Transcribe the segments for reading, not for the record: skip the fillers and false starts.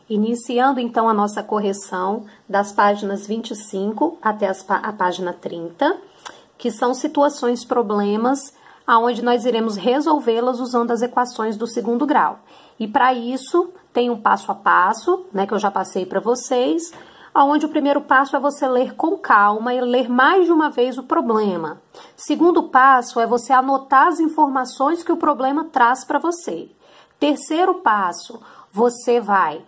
Iniciando então a nossa correção das páginas 25 até a página 30, que são situações, problemas, aonde nós iremos resolvê-las usando as equações do segundo grau. E para isso, tem um passo a passo, né, que eu já passei para vocês, onde o primeiro passo é você ler com calma e ler mais de uma vez o problema. Segundo passo é você anotar as informações que o problema traz para você. Terceiro passo, você vai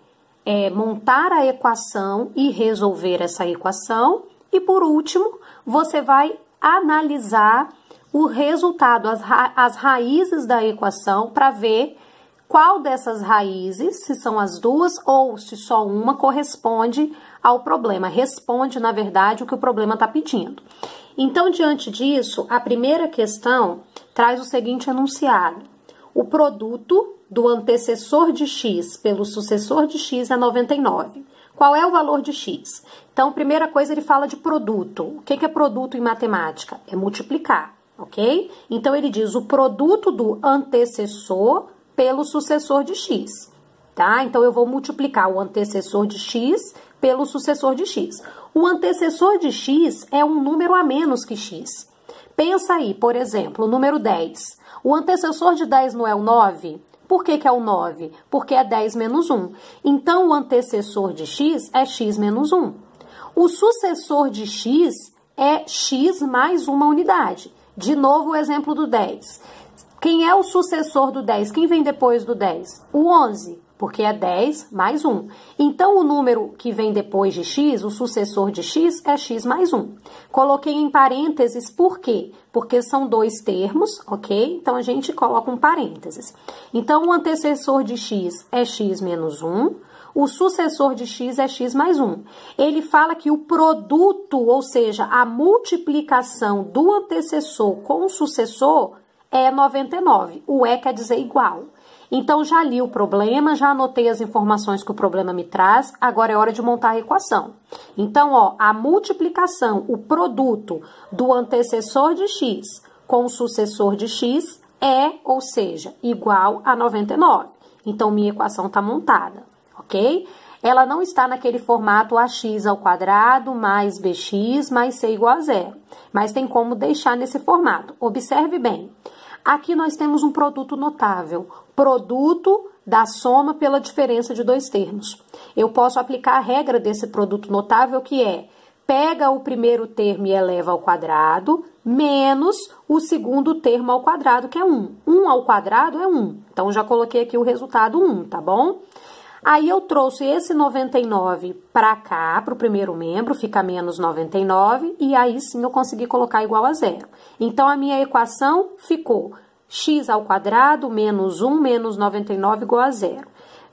montar a equação e resolver essa equação. E por último, você vai analisar o resultado, as raízes da equação, para ver qual dessas raízes, se são as duas ou se só uma, corresponde ao problema. Responde, na verdade, o que o problema está pedindo. Então, diante disso, a primeira questão traz o seguinte enunciado. O produto do antecessor de x pelo sucessor de x é 99. Qual é o valor de x? Então, primeira coisa, ele fala de produto. O que é produto em matemática? É multiplicar, ok? Então, ele diz o produto do antecessor pelo sucessor de x, tá? Então, eu vou multiplicar o antecessor de x pelo sucessor de x. O antecessor de x é um número a menos que x. Pensa aí, por exemplo, o número 10. O antecessor de 10 não é o 9? Por que é o 9? Porque é 10 menos 1. Então, o antecessor de x é x menos 1. O sucessor de x é x mais uma unidade. De novo, o exemplo do 10. Quem é o sucessor do 10? Quem vem depois do 10? O 11, porque é 10 mais 1. Então, o número que vem depois de x, o sucessor de x, é x mais 1. Coloquei em parênteses, por quê? Porque são dois termos, ok? Então, a gente coloca um parênteses. Então, o antecessor de x é x menos 1, o sucessor de x é x mais 1. Ele fala que o produto, ou seja, a multiplicação do antecessor com o sucessor, é 99. O quer dizer igual. Então, já li o problema, já anotei as informações que o problema me traz, agora é hora de montar a equação. Então, ó, a multiplicação, o produto do antecessor de x com o sucessor de x é, ou seja, igual a 99. Então, minha equação está montada, ok? Ela não está naquele formato ax ao quadrado mais bx mais c igual a zero, mas tem como deixar nesse formato. Observe bem. Aqui nós temos um produto notável, produto da soma pela diferença de dois termos. Eu posso aplicar a regra desse produto notável, que é, pega o primeiro termo e eleva ao quadrado, menos o segundo termo ao quadrado, que é 1. 1 ao quadrado é 1. Então, já coloquei aqui o resultado 1, tá bom? Aí, eu trouxe esse 99 para cá, para o primeiro membro, fica menos 99, e aí sim eu consegui colocar igual a zero. Então, a minha equação ficou x ao quadrado menos 1 menos 99 igual a zero.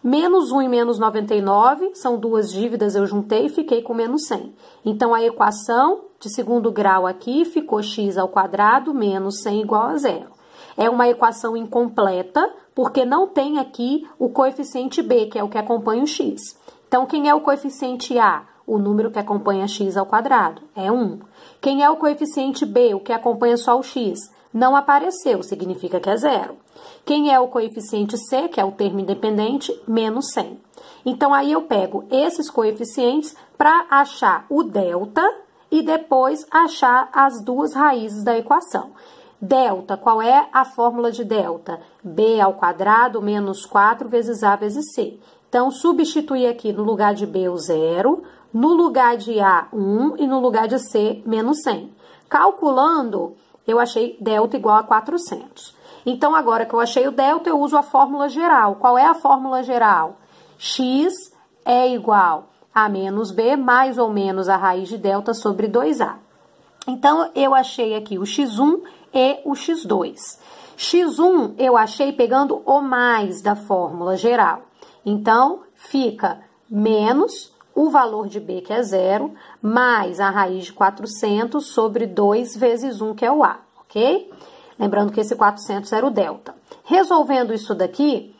Menos 1 e menos 99 são duas dívidas, eu juntei e fiquei com menos 100. Então, a equação de segundo grau aqui ficou x ao quadrado menos 100 igual a zero. É uma equação incompleta, porque não tem aqui o coeficiente b, que é o que acompanha o x. Então, quem é o coeficiente a? O número que acompanha x ao quadrado, é 1. Quem é o coeficiente b, o que acompanha só o x? Não apareceu, significa que é zero. Quem é o coeficiente c, que é o termo independente? Menos 100. Então, aí eu pego esses coeficientes para achar o delta e depois achar as duas raízes da equação. Delta, qual é a fórmula de delta? B ao quadrado menos 4 vezes A vezes C. Então, substituir aqui no lugar de B o zero, no lugar de A 1 e no lugar de C menos 100. Calculando, eu achei delta igual a 400. Então, agora que eu achei o delta, eu uso a fórmula geral. Qual é a fórmula geral? X é igual a menos B mais ou menos a raiz de delta sobre 2A. Então, eu achei aqui o x1 e o x2. x1 eu achei pegando o mais da fórmula geral. Então, fica menos o valor de b, que é zero, mais a raiz de 400 sobre 2 vezes 1, que é o a, ok? Lembrando que esse 400 era o delta. Resolvendo isso daqui,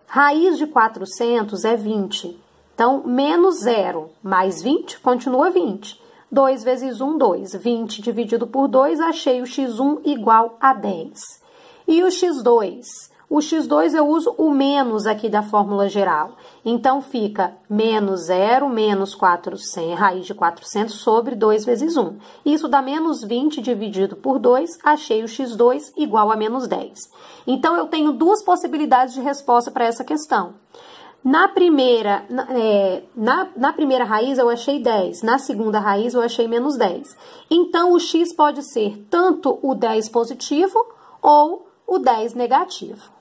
raiz de 400 é 20. Então, menos 0 mais 20 continua 20. 2 vezes 1, 2. 20 dividido por 2, achei o x1 igual a 10. E o x2? O x2 eu uso o menos aqui da fórmula geral. Então, fica menos 0 menos 400, raiz de 400 sobre 2 vezes 1. Isso dá menos 20 dividido por 2, achei o x2 igual a menos 10. Então, eu tenho duas possibilidades de resposta para essa questão. Na primeira raiz eu achei 10, na segunda raiz eu achei menos 10. Então, o x pode ser tanto o 10 positivo ou o 10 negativo.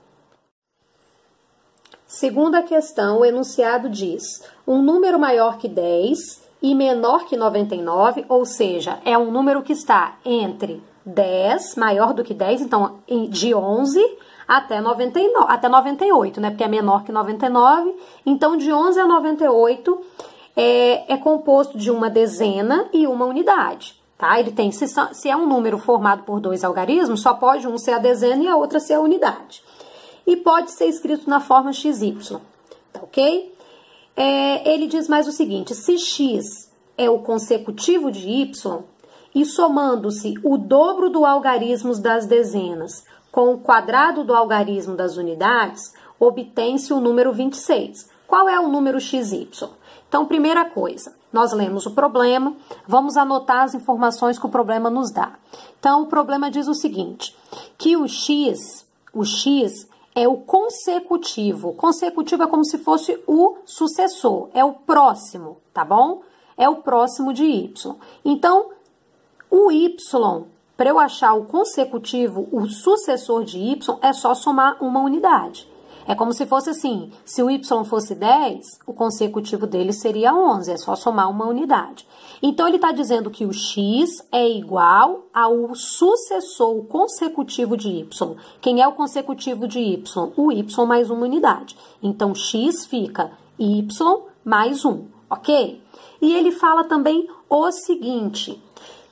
Segunda questão, o enunciado diz: um número maior que 10 e menor que 99, ou seja, é um número que está entre 10, maior do que 10, então de 11 até 98, né? Porque é menor que 99. Então, de 11 a 98 é composto de uma dezena e uma unidade, tá? Ele tem, se é um número formado por dois algarismos, só pode um ser a dezena e a outra ser a unidade. E pode ser escrito na forma XY, tá ok? Ele diz mais o seguinte: se x é o consecutivo de y, e somando-se o dobro do algarismo das dezenas com o quadrado do algarismo das unidades, obtém-se o número 26. Qual é o número XY? Então, primeira coisa, nós lemos o problema, vamos anotar as informações que o problema nos dá. Então, o problema diz o seguinte, que o x é o consecutivo. Consecutivo é como se fosse o sucessor, é o próximo, tá bom? É o próximo de y. Então, o y, para eu achar o consecutivo, o sucessor de y, é só somar uma unidade. É como se fosse assim, se o y fosse 10, o consecutivo dele seria 11, é só somar uma unidade. Então, ele está dizendo que o x é igual ao sucessor consecutivo de y. Quem é o consecutivo de y? O y mais uma unidade. Então, x fica y mais 1, ok? E ele fala também o seguinte,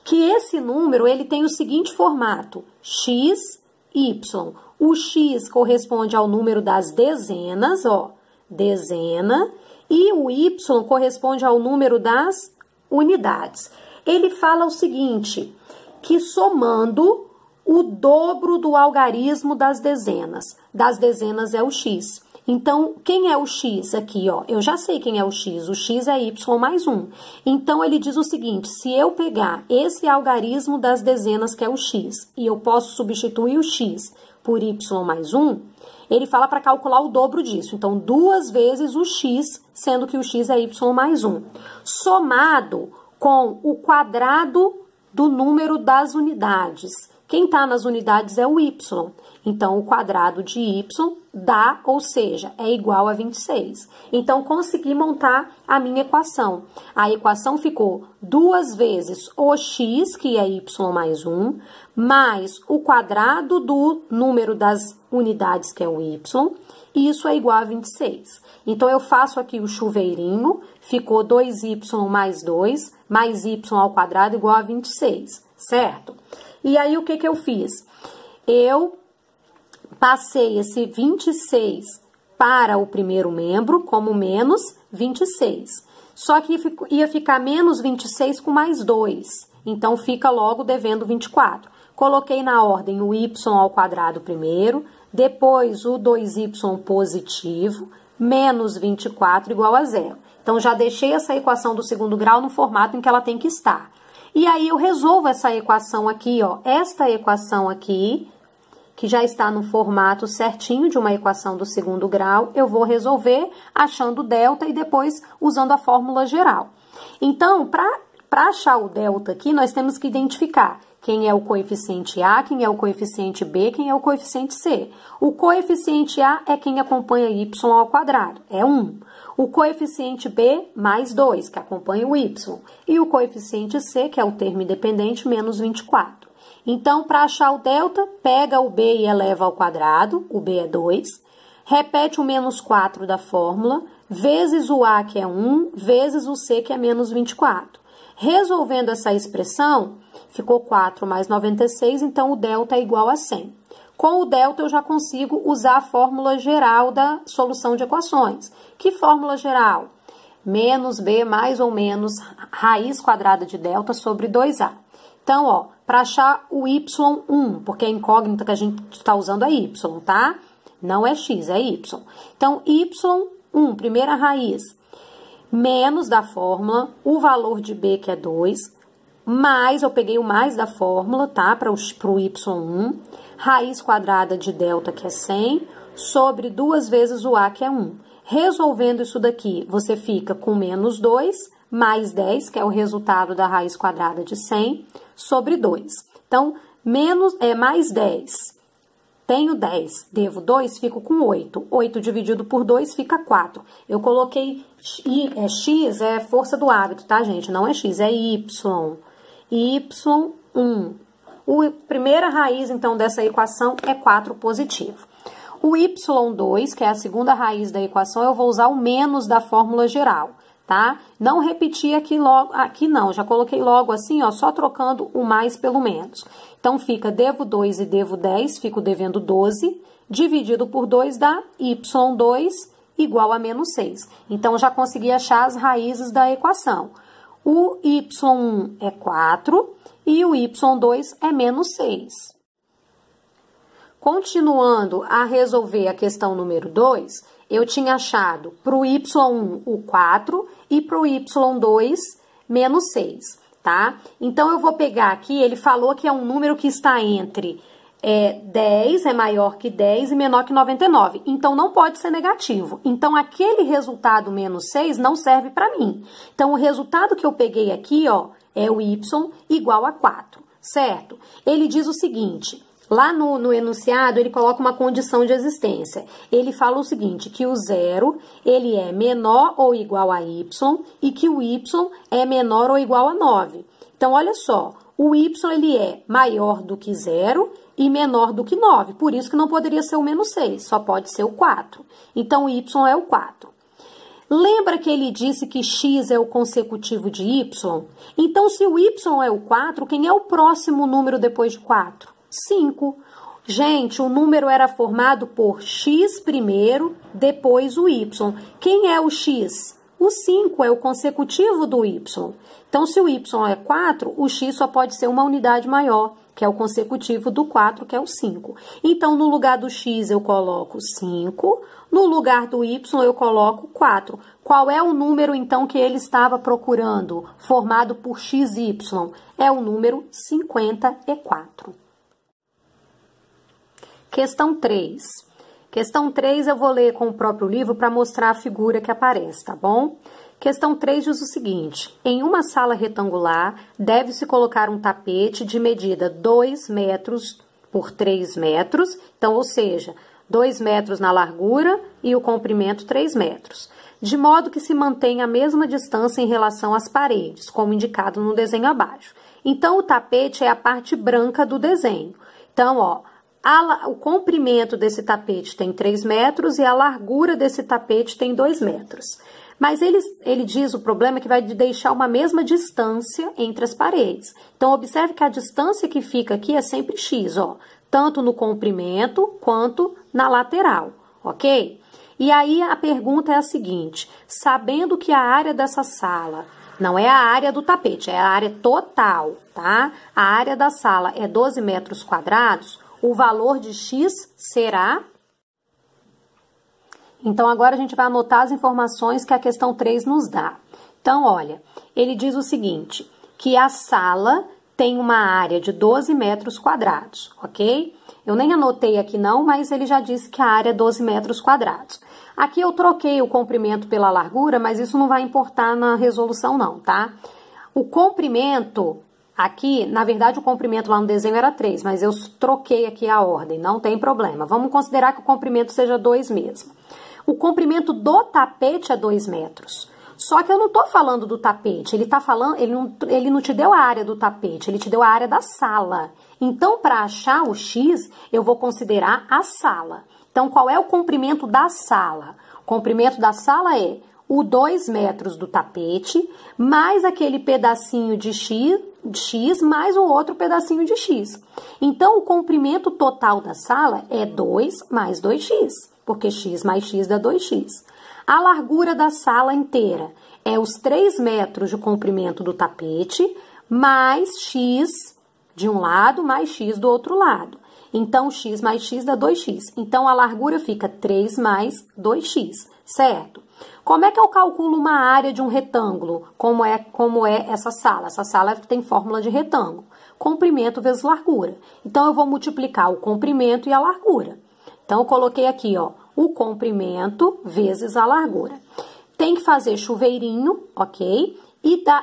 que esse número ele tem o seguinte formato, x, y. O x corresponde ao número das dezenas, ó, dezena, e o y corresponde ao número das unidades. Ele fala o seguinte, que somando o dobro do algarismo das dezenas é o x. Então, quem é o x aqui, ó? Eu já sei quem é o x é y mais 1. Então, ele diz o seguinte, se eu pegar esse algarismo das dezenas, que é o x, e eu posso substituir o x por y mais 1, ele fala para calcular o dobro disso. Então, 2 vezes o x, sendo que o x é y mais 1. Somado com o quadrado do número das unidades. Quem está nas unidades é o y. Então, o quadrado de y dá, ou seja, é igual a 26. Então, consegui montar a minha equação. A equação ficou 2 vezes o x, que é y mais 1, mais o quadrado do número das unidades, que é o y, e isso é igual a 26. Então, eu faço aqui o chuveirinho, ficou 2y mais 2, mais y ao quadrado igual a 26, certo? E aí, o que eu fiz? Eu passei esse 26 para o primeiro membro como menos 26. Só que ia ficar menos 26 com mais 2. Então, fica logo devendo 24. Coloquei na ordem o y ao quadrado primeiro, depois o 2y positivo, menos 24 igual a 0. Então, já deixei essa equação do segundo grau no formato em que ela tem que estar. E aí, eu resolvo essa equação aqui, ó. Esta equação aqui, que já está no formato certinho de uma equação do segundo grau, eu vou resolver achando o delta e depois usando a fórmula geral. Então, para achar o delta aqui, nós temos que identificar quem é o coeficiente A, quem é o coeficiente B, quem é o coeficiente C. O coeficiente A é quem acompanha y ao quadrado, é 1. O coeficiente B, mais 2, que acompanha o y. E o coeficiente C, que é o termo independente, menos 24. Então, para achar o delta, pega o b e eleva ao quadrado, o b é 2, repete o menos 4 da fórmula, vezes o a, que é 1, vezes o c, que é menos 24. Resolvendo essa expressão, ficou 4 mais 96, então o delta é igual a 100. Com o delta, eu já consigo usar a fórmula geral da solução de equações. Que fórmula geral? Menos b mais ou menos raiz quadrada de delta sobre 2a. Então, ó, para achar o y1, porque a incógnita que a gente está usando é y, tá? Não é x, é y. Então, y1, primeira raiz, menos da fórmula, o valor de b, que é 2, mais, eu peguei o mais da fórmula, tá? Para o y1, raiz quadrada de delta, que é 100, sobre 2 vezes o a, que é 1. Resolvendo isso daqui, você fica com menos 2, mais 10, que é o resultado da raiz quadrada de 100, sobre 2. Então, mais 10. Tenho 10, devo 2, fico com 8. 8 dividido por 2 fica 4. Eu coloquei x, é força do hábito, tá, gente? Não é x, é y. y1. A primeira raiz, então, dessa equação é 4 positivo. O y2, que é a segunda raiz da equação, eu vou usar o menos da fórmula geral, tá? Não repetir aqui não, já coloquei logo assim, ó, só trocando o mais pelo menos. Então, fica devo 2 e devo 10, fico devendo 12, dividido por 2 dá y2 igual a menos 6. Então, já consegui achar as raízes da equação. O y1 é 4 e o y2 é menos 6. Continuando a resolver a questão número 2, eu tinha achado para o y1 o 4 e para o y2 menos 6, tá? Então, eu vou pegar aqui, ele falou que é um número que está entre 10, é maior que 10 e menor que 99. Então, não pode ser negativo. Então, aquele resultado menos 6 não serve para mim. Então, o resultado que eu peguei aqui, ó, é o y igual a 4, certo? Ele diz o seguinte... Lá no enunciado, ele coloca uma condição de existência. Ele fala o seguinte, que o 0, ele é menor ou igual a y e que o y é menor ou igual a 9. Então, olha só, o y ele é maior do que 0 e menor do que 9. Por isso que não poderia ser o menos 6, só pode ser o 4. Então, o y é o 4. Lembra que ele disse que x é o consecutivo de y? Então, se o y é o 4, quem é o próximo número depois de 4? 5. Gente, o número era formado por x primeiro, depois o y. Quem é o x? O 5 é o consecutivo do y. Então, se o y é 4, o x só pode ser uma unidade maior, que é o consecutivo do 4, que é o 5. Então, no lugar do x eu coloco 5, no lugar do y eu coloco 4. Qual é o número, então, que ele estava procurando, formado por x e y? É o número 54. Questão 3. Questão 3 eu vou ler com o próprio livro para mostrar a figura que aparece, tá bom? Questão 3 diz o seguinte, em uma sala retangular, deve-se colocar um tapete de medida 2 metros por 3 metros, então, ou seja, 2 metros na largura e o comprimento 3 metros, de modo que se mantenha a mesma distância em relação às paredes, como indicado no desenho abaixo. Então, o tapete é a parte branca do desenho. Então, ó, o comprimento desse tapete tem 3 metros e a largura desse tapete tem 2 metros. Mas ele diz o problema é que vai deixar uma mesma distância entre as paredes. Então, observe que a distância que fica aqui é sempre x, ó, tanto no comprimento quanto na lateral, ok? E aí a pergunta é a seguinte, sabendo que a área dessa sala não é a área do tapete, é a área total, tá? A área da sala é 12 metros quadrados, o valor de x será... Então, agora a gente vai anotar as informações que a questão 3 nos dá. Então, olha, ele diz o seguinte, que a sala tem uma área de 12 metros quadrados, ok? Eu nem anotei aqui não, mas ele já disse que a área é 12 metros quadrados. Aqui eu troquei o comprimento pela largura, mas isso não vai importar na resolução não, tá? O comprimento... Aqui, na verdade, o comprimento lá no desenho era 3, mas eu troquei aqui a ordem, não tem problema. Vamos considerar que o comprimento seja 2 mesmo. O comprimento do tapete é 2 metros. Só que eu não estou falando do tapete, ele tá falando, ele não te deu a área do tapete, ele te deu a área da sala. Então, para achar o x, eu vou considerar a sala. Então, qual é o comprimento da sala? O comprimento da sala é o 2 metros do tapete, mais aquele pedacinho de x mais o outro pedacinho de x. Então, o comprimento total da sala é 2 mais 2x, porque x mais x dá 2x. A largura da sala inteira é os 3 metros de comprimento do tapete, mais x de um lado, mais x do outro lado. Então, x mais x dá 2x. Então, a largura fica 3 mais 2x, certo? Como é que eu calculo uma área de um retângulo? Como é essa sala? Essa sala tem fórmula de retângulo. Comprimento vezes largura. Então, eu vou multiplicar o comprimento e a largura. Então, eu coloquei aqui, ó, o comprimento vezes a largura. Tem que fazer chuveirinho, ok?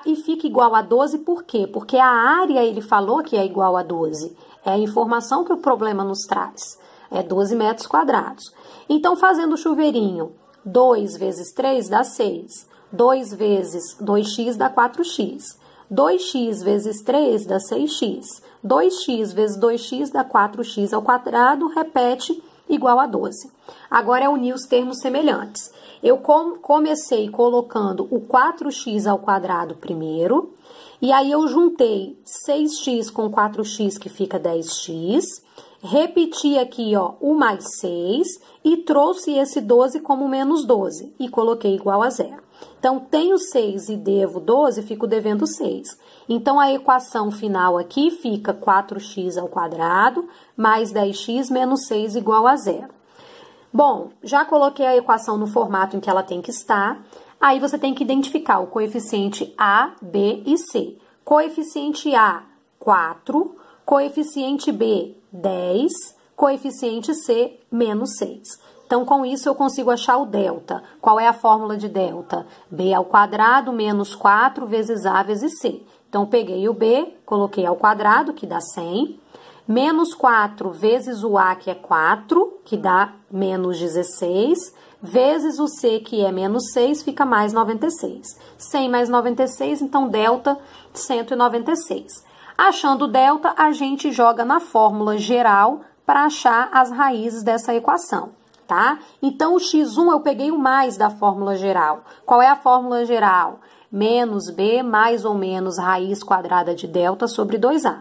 E fica igual a 12, por quê? Porque a área, ele falou que é igual a 12. É a informação que o problema nos traz. É 12 metros quadrados. Então, fazendo o chuveirinho, 2 vezes 3 dá 6. 2 vezes 2x dá 4x. 2x vezes 3 dá 6x. 2x vezes 2x dá 4x ao quadrado, repete, igual a 12. Agora é unir os termos semelhantes. Eu comecei colocando o 4x ao quadrado primeiro, e aí eu juntei 6x com 4x, que fica 10x, repeti aqui, ó, o mais 6, e trouxe esse 12 como menos 12, e coloquei igual a zero. Então, tenho 6 e devo 12, fico devendo 6. Então, a equação final aqui fica 4x ao quadrado mais 10x menos 6 igual a zero. Bom, já coloquei a equação no formato em que ela tem que estar. Aí, você tem que identificar o coeficiente A, B e C. Coeficiente A, 4. Coeficiente B, 10. Coeficiente C, menos 6. Então, com isso, eu consigo achar o delta. Qual é a fórmula de delta? B ao quadrado menos 4 vezes A vezes C. Então, eu peguei o B, coloquei ao quadrado, que dá 100. Menos 4 vezes o A, que é 4, que dá menos 16. Vezes o C, que é menos 6, fica mais 96. 100 mais 96, então, delta 196. Achando o delta, a gente joga na fórmula geral para achar as raízes dessa equação, tá? Então, o x1 eu peguei o mais da fórmula geral. Qual é a fórmula geral? Menos b mais ou menos raiz quadrada de delta sobre 2a.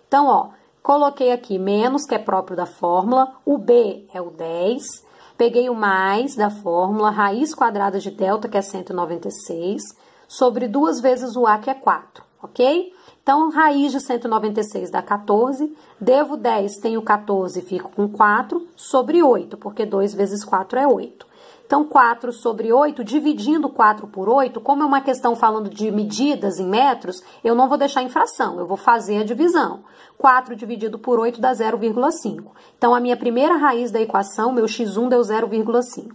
Então, ó, coloquei aqui menos, que é próprio da fórmula, o b é o 10, peguei o mais da fórmula, raiz quadrada de delta, que é 196, sobre 2 vezes o a, que é 4, ok? Então, raiz de 196 dá 14, devo 10, tenho 14, fico com 4, sobre 8, porque 2 vezes 4 é 8. Então, 4 sobre 8, dividindo 4 por 8, como é uma questão falando de medidas em metros, eu não vou deixar em fração, eu vou fazer a divisão. 4 dividido por 8 dá 0,5. Então, a minha primeira raiz da equação, meu x1 deu 0,5.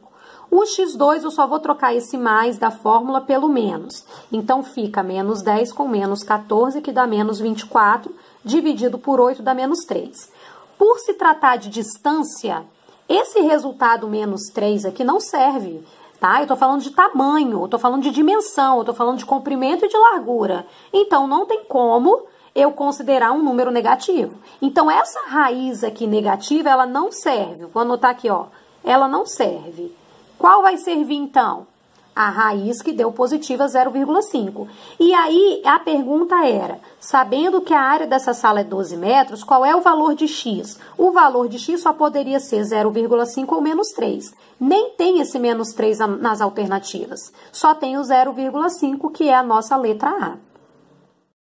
O x2 eu só vou trocar esse mais da fórmula pelo menos. Então, fica menos 10 com menos 14, que dá menos 24, dividido por 8 dá menos 3. Por se tratar de distância, esse resultado menos 3 aqui não serve, tá? Eu tô falando de tamanho, eu tô falando de dimensão, eu tô falando de comprimento e de largura. Então, não tem como eu considerar um número negativo. Então, essa raiz aqui negativa, ela não serve. Vou anotar aqui, ó. Ela não serve. Qual vai servir, então? A raiz que deu positiva 0,5. E aí, a pergunta era, sabendo que a área dessa sala é 12 metros, qual é o valor de x? O valor de x só poderia ser 0,5 ou menos 3. Nem tem esse menos 3 nas alternativas. Só tem o 0,5, que é a nossa letra A.